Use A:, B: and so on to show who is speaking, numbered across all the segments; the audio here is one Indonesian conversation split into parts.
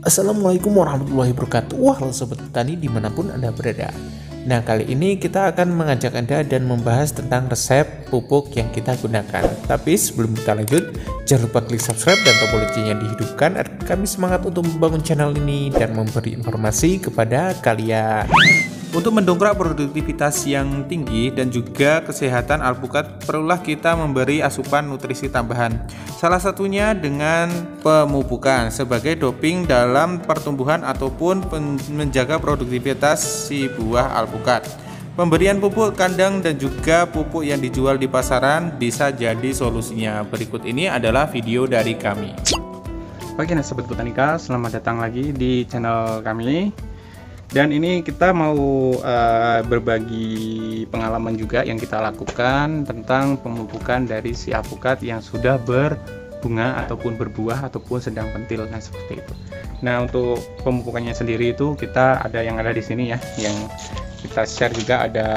A: Assalamualaikum warahmatullahi wabarakatuh. Halo sobat petani dimanapun Anda berada. Nah, kali ini kita akan mengajak Anda dan membahas tentang resep pupuk yang kita gunakan. Tapi sebelum kita lanjut, jangan lupa klik subscribe dan tombol loncengnya dihidupkan agar kami semangat untuk membangun channel ini dan memberi informasi kepada kalian. Untuk mendongkrak produktivitas yang tinggi dan juga kesehatan alpukat, perlulah kita memberi asupan nutrisi tambahan. Salah satunya dengan pemupukan sebagai doping dalam pertumbuhan ataupun menjaga produktivitas si buah alpukat. Pemberian pupuk kandang dan juga pupuk yang dijual di pasaran bisa jadi solusinya. Berikut ini adalah video dari kami.
B: Oke, nah sobat botanika, selamat datang lagi di channel kami. Dan ini kita mau berbagi pengalaman juga yang kita lakukan tentang pemupukan dari si alpukat yang sudah berbunga ataupun berbuah ataupun sedang pentil. Nah, seperti itu. Nah, untuk pemupukannya sendiri itu kita ada yang ada di sini ya, yang kita share juga ada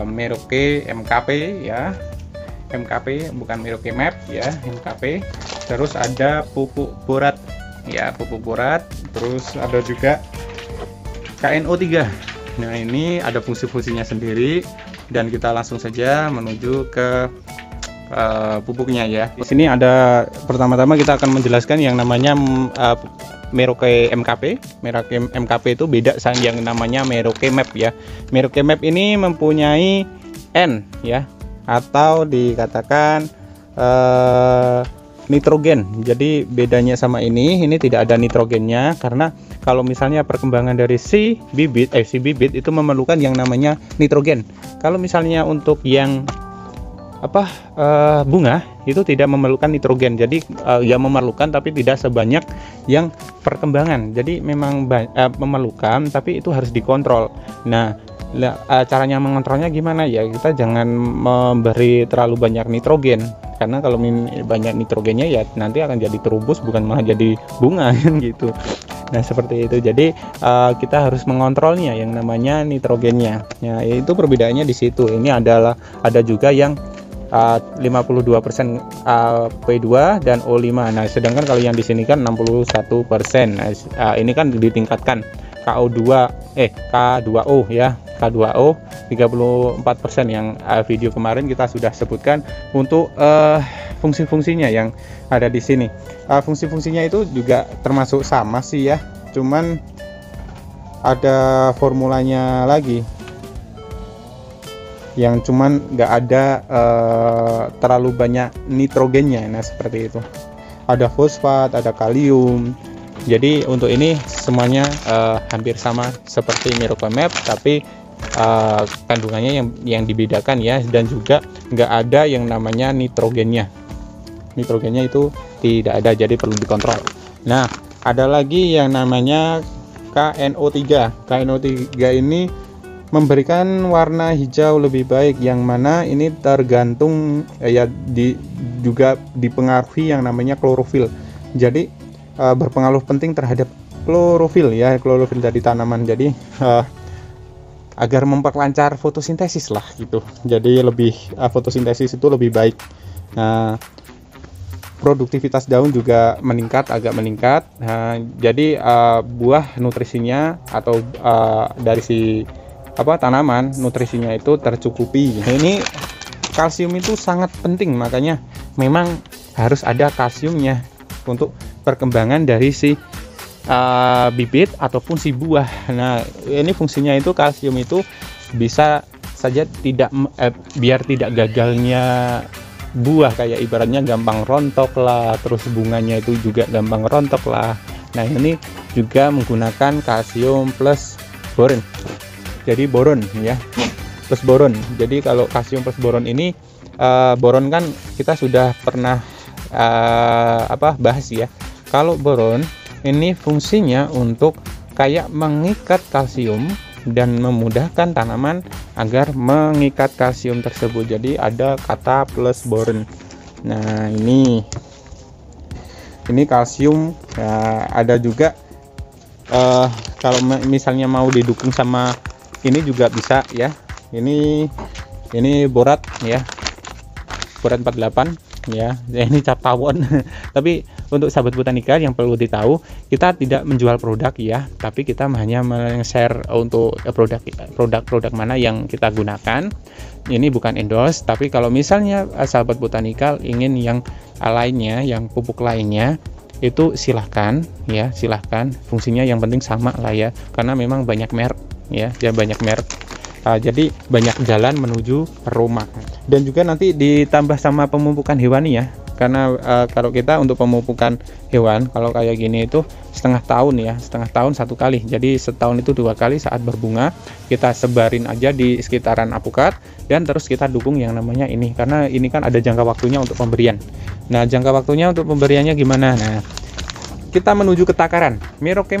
B: Merauke MKP ya. MKP bukan Merauke Map ya, MKP. Terus ada pupuk borat ya, pupuk borat. Terus ada juga KNO3. Nah, ini ada fungsi-fungsinya sendiri dan kita langsung saja menuju ke pupuknya ya. Di sini ada, pertama-tama kita akan menjelaskan yang namanya Merauke MKP. Merauke MKP itu beda sama yang namanya Merauke Map ya. Merauke Map ini mempunyai N ya, atau dikatakan nitrogen. Jadi bedanya sama ini tidak ada nitrogennya, karena kalau misalnya perkembangan dari si bibit itu memerlukan yang namanya nitrogen. Kalau misalnya untuk yang bunga itu tidak memerlukan nitrogen. Jadi ya memerlukan tapi tidak sebanyak yang perkembangan. Jadi memang memerlukan tapi itu harus dikontrol. Nah, caranya mengontrolnya gimana ya? Kita jangan memberi terlalu banyak nitrogen, karena kalau banyak nitrogennya ya nanti akan jadi terubus bukan malah jadi bunga gitu. Nah, seperti itu. Jadi kita harus mengontrolnya yang namanya nitrogennya. Ya, itu perbedaannya di situ. Ini adalah ada juga yang 52% P2 dan O5. Nah, sedangkan kalau yang di sini kan 61%. Nah, ini kan ditingkatkan K2O ya. K2O 34% yang video kemarin kita sudah sebutkan untuk fungsi-fungsinya yang ada di sini. Fungsi-fungsinya itu juga termasuk sama sih ya, cuman ada formulanya lagi yang cuman nggak ada terlalu banyak nitrogennya. Nah, seperti itu. Ada fosfat, ada kalium. Jadi untuk ini semuanya hampir sama seperti Merauke Map, tapi kandungannya yang dibedakan ya, dan juga nggak ada yang namanya nitrogennya. Nitrogennya itu tidak ada, jadi perlu dikontrol. Nah, ada lagi yang namanya KNO3. KNO3 ini memberikan warna hijau lebih baik, yang mana ini tergantung ya juga dipengaruhi yang namanya klorofil. Jadi berpengaruh penting terhadap klorofil ya, klorofil dari tanaman. Jadi agar memperlancar fotosintesis lah gitu. Jadi lebih fotosintesis itu lebih baik. Nah, produktivitas daun juga agak meningkat. Nah, jadi buah nutrisinya atau dari si tanaman nutrisinya itu tercukupi. Nah, ini kalsium itu sangat penting, makanya memang harus ada kalsiumnya untuk perkembangan dari si bibit ataupun si buah. Nah, ini fungsinya itu kalsium itu bisa saja biar tidak gagalnya buah, kayak ibaratnya gampang rontok lah, terus bunganya itu juga gampang rontok lah. Nah, ini juga menggunakan kalsium plus boron. Jadi boron ya, plus boron. Jadi kalau kalsium plus boron ini, boron kan kita sudah pernah bahas ya. Kalau boron ini fungsinya untuk kayak mengikat kalsium dan memudahkan tanaman agar mengikat kalsium tersebut. Jadi ada kata plus boron. Nah, ini kalsium ya. Ada juga kalau misalnya mau didukung sama ini juga bisa ya. Ini borat ya, borat 48 ya. Ini cap tawon tapi untuk sahabat botanika yang perlu ditahu, kita tidak menjual produk ya, tapi kita hanya men-share untuk produk mana yang kita gunakan. Ini bukan endorse, tapi kalau misalnya sahabat botanika ingin yang lainnya, yang pupuk lainnya, itu silahkan ya, silahkan. Fungsinya yang penting sama lah ya, karena memang banyak merek ya, banyak merek. Jadi banyak jalan menuju rumah. Dan juga nanti ditambah sama pemupukan hewani ya, karena kalau kita untuk pemupukan hewan, kalau kayak gini itu setengah tahun ya, setengah tahun satu kali, jadi setahun itu 2 kali saat berbunga kita sebarin aja di sekitaran apukat, dan terus kita dukung yang namanya ini, karena ini kan ada jangka waktunya untuk pemberian. Nah, jangka waktunya untuk pemberiannya gimana? Nah, kita menuju ke takaran Merauke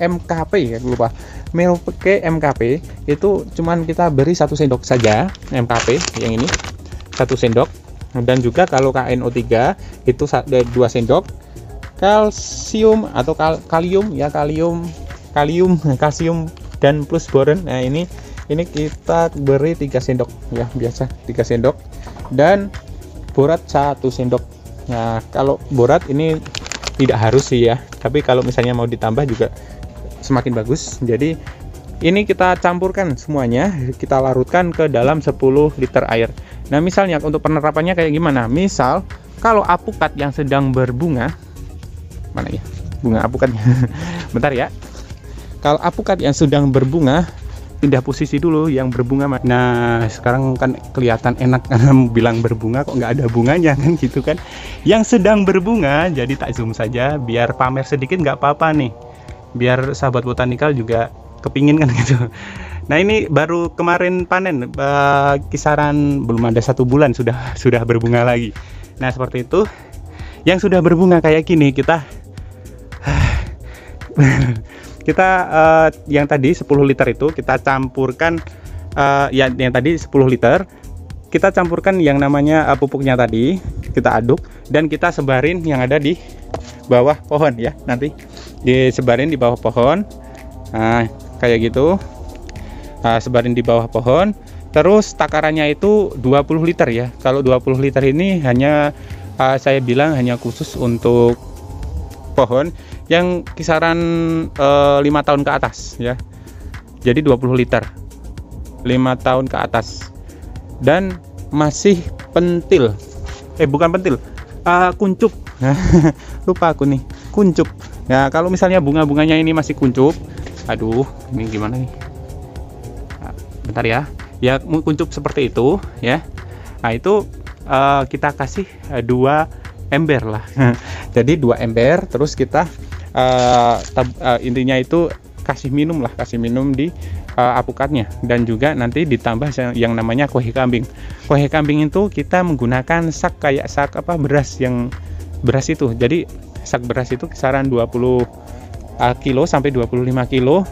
B: MKP ya, lupa. Merauke MKP itu cuman kita beri 1 sendok saja, MKP yang ini 1 sendok. Dan juga kalau KNO3 itu 2 sendok. Kalsium atau kalium ya, kalsium dan plus boron. Nah, ini kita beri 3 sendok ya, biasa 3 sendok. Dan borat 1 sendok. Nah, kalau borat ini tidak harus sih ya, tapi kalau misalnya mau ditambah juga semakin bagus. Jadi ini kita campurkan semuanya, kita larutkan ke dalam 10 liter air. Nah, misalnya untuk penerapannya kayak gimana? Misal kalau apukat yang sedang berbunga, mana ya bunga apukatnya? Bentar ya. Kalau apukat yang sedang berbunga, pindah posisi dulu yang berbunga. Nah, sekarang kan kelihatan enak karena bilang berbunga kok nggak ada bunganya kan gitu kan. Yang sedang berbunga, jadi tak zoom saja biar pamer sedikit nggak apa-apa nih, biar sahabat botanikal juga kepingin kan gitu. Nah, ini baru kemarin panen, kisaran belum ada 1 bulan sudah berbunga lagi. Nah, seperti itu. Yang sudah berbunga kayak gini kita yang tadi 10 liter itu kita campurkan, ya yang tadi 10 liter kita campurkan yang namanya pupuknya tadi, kita aduk dan kita sebarin yang ada di bawah pohon ya, nanti disebarin di bawah pohon. Nah, kayak gitu. Sebarin di bawah pohon. Terus takarannya itu 20 liter ya. Kalau 20 liter ini hanya saya bilang hanya khusus untuk pohon yang kisaran 5 tahun ke atas ya. Jadi 20 liter 5 tahun ke atas. Dan masih pentil. Bukan pentil. Kuncup. Lupa aku nih. Kuncup. Nah, kalau misalnya bunga-bunganya ini masih kuncup, aduh, ini gimana nih? Bentar ya. Ya, kuncup seperti itu ya. Nah, itu kita kasih 2 ember lah. Jadi 2 ember, terus kita intinya itu kasih minum di apukatnya, dan juga nanti ditambah yang namanya kohe kambing. Kohe kambing itu kita menggunakan sak kayak sak beras itu. Jadi sak beras itu kisaran 20 kilo sampai 25 kilo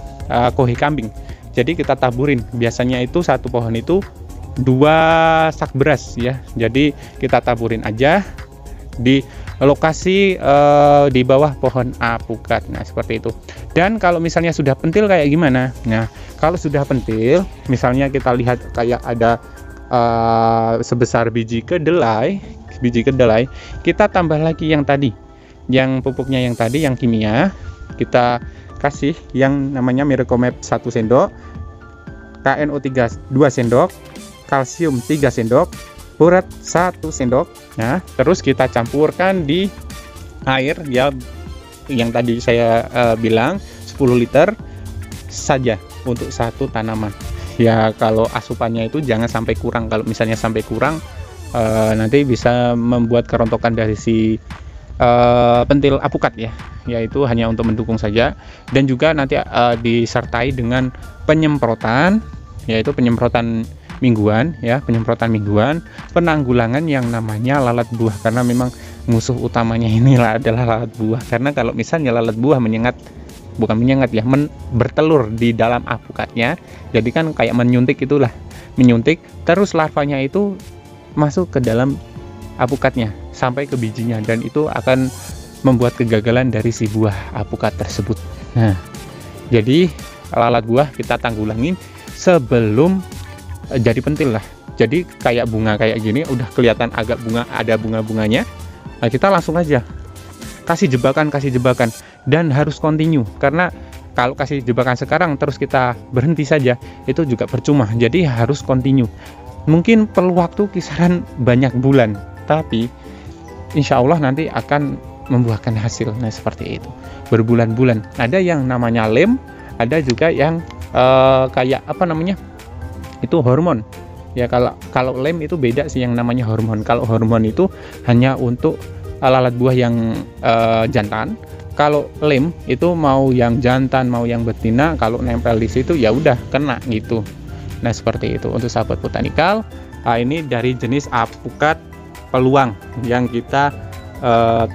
B: kohe kambing. Jadi kita taburin, biasanya itu satu pohon itu 2 sak beras ya. Jadi kita taburin aja di lokasi di bawah pohon apukat. Nah, seperti itu. Dan kalau misalnya sudah pentil kayak gimana? Nah, kalau sudah pentil, misalnya kita lihat kayak ada sebesar biji kedelai, kita tambah lagi yang tadi, yang pupuknya yang tadi, yang kimia, kita kasih yang namanya Merauke 1 sendok, KNO3 2 sendok, kalsium 3 sendok, borat 1 sendok. Nah, terus kita campurkan di air ya, yang tadi saya bilang 10 liter saja untuk 1 tanaman. Ya, kalau asupannya itu jangan sampai kurang. Kalau misalnya sampai kurang, nanti bisa membuat kerontokan dari si pentil apukat ya, yaitu hanya untuk mendukung saja. Dan juga nanti disertai dengan penyemprotan, yaitu penyemprotan mingguan ya, penanggulangan yang namanya lalat buah, karena memang musuh utamanya inilah adalah lalat buah. Karena kalau misalnya lalat buah bertelur di dalam apukatnya, jadi kan kayak menyuntik terus larvanya itu masuk ke dalam apukatnya sampai ke bijinya, dan itu akan membuat kegagalan dari si buah apukat tersebut. Nah, jadi lalat buah kita tanggulangin sebelum jadi pentil lah. Jadi kayak bunga kayak gini udah kelihatan agak ada bunga-bunganya, Nah, kita langsung aja kasih jebakan dan harus continue, karena kalau kasih jebakan sekarang terus kita berhenti saja itu juga percuma. Jadi harus continue. Mungkin perlu waktu kisaran banyak bulan, tapi insya Allah nanti akan membuahkan hasil. Nah, seperti itu, berbulan-bulan. Ada yang namanya lem, ada juga yang kayak apa namanya, itu hormon ya. Kalau lem itu beda sih, yang namanya hormon. Kalau hormon itu hanya untuk lalat buah yang jantan. Kalau lem itu mau yang jantan mau yang betina, kalau nempel di situ ya udah kena gitu. Nah, seperti itu untuk sahabat botanikal. Ini dari jenis apukat peluang yang kita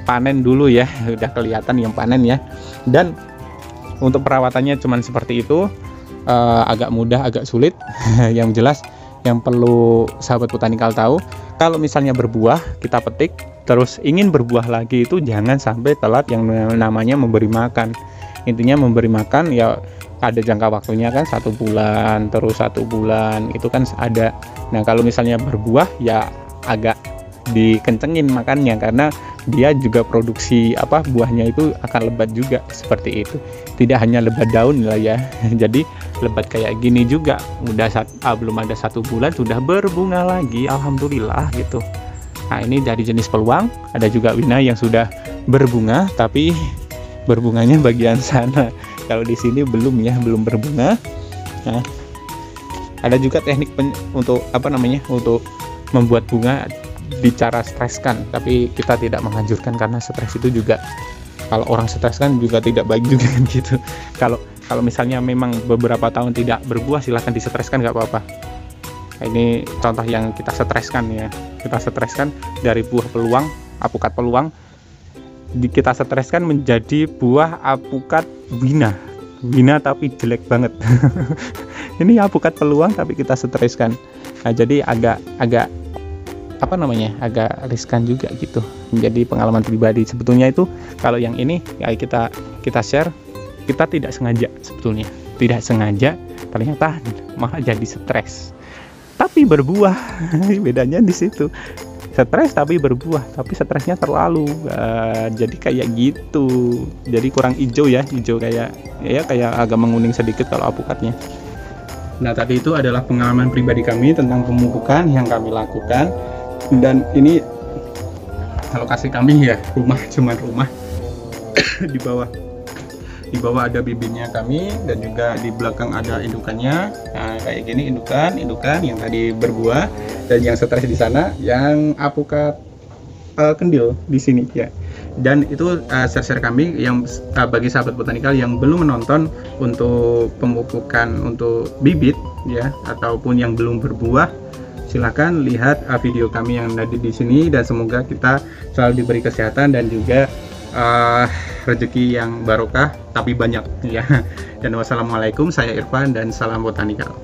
B: panen dulu ya, udah kelihatan yang panen ya. Dan untuk perawatannya cuman seperti itu, agak mudah agak sulit. Yang jelas yang perlu sahabat botanikal tahu, kalau misalnya berbuah kita petik terus ingin berbuah lagi, itu jangan sampai telat yang namanya memberi makan. Intinya memberi makan ya ada jangka waktunya kan, 1 bulan, terus 1 bulan itu kan ada. Nah, kalau misalnya berbuah ya agak dikencengin makannya, karena dia juga produksi buahnya itu akan lebat juga, seperti itu. Tidak hanya lebat daun lah ya, jadi lebat kayak gini juga. Udah belum ada 1 bulan sudah berbunga lagi, alhamdulillah gitu. Nah, ini dari jenis peluang. Ada juga Wina yang sudah berbunga, tapi berbunganya bagian sana. Kalau di sini belum ya, belum berbunga. Nah, ada juga teknik untuk untuk membuat bunga bicara streskan, tapi kita tidak menganjurkan karena stres itu juga, kalau orang stres kan juga tidak baik juga kan gitu. Kalau misalnya memang beberapa tahun tidak berbuah, silahkan distreskan, nggak apa-apa. Nah, ini contoh yang kita streskan ya. Kita streskan dari buah peluang, apukat peluang, kita streskan menjadi buah apukat Wina tapi jelek banget. Ini apukat peluang tapi kita streskan. Nah, jadi agak agak riskan juga gitu. Menjadi pengalaman pribadi sebetulnya itu. Kalau yang ini ya kita share, kita tidak sengaja sebetulnya, tidak sengaja, ternyata malah jadi stres tapi berbuah. Bedanya di situ, stres tapi berbuah, tapi stresnya terlalu jadi kayak gitu, jadi kurang hijau kayak agak menguning sedikit kalau apukatnya. Nah, tadi itu adalah pengalaman pribadi kami tentang pemupukan yang kami lakukan. Dan ini lokasi kami ya, cuman rumah. di bawah ada bibitnya kami, dan juga di belakang ada indukannya. Nah, kayak gini indukan yang tadi berbuah, dan yang stres di sana yang apukat kendil di sini ya. Dan itu share kami yang bagi sahabat botanikal yang belum menonton untuk pemupukan untuk bibit ya, ataupun yang belum berbuah, silahkan lihat video kami yang ada di sini, dan semoga kita selalu diberi kesehatan dan juga rezeki yang barokah tapi banyak ya. Dan wassalamualaikum, saya Irfan dan salam botanikal.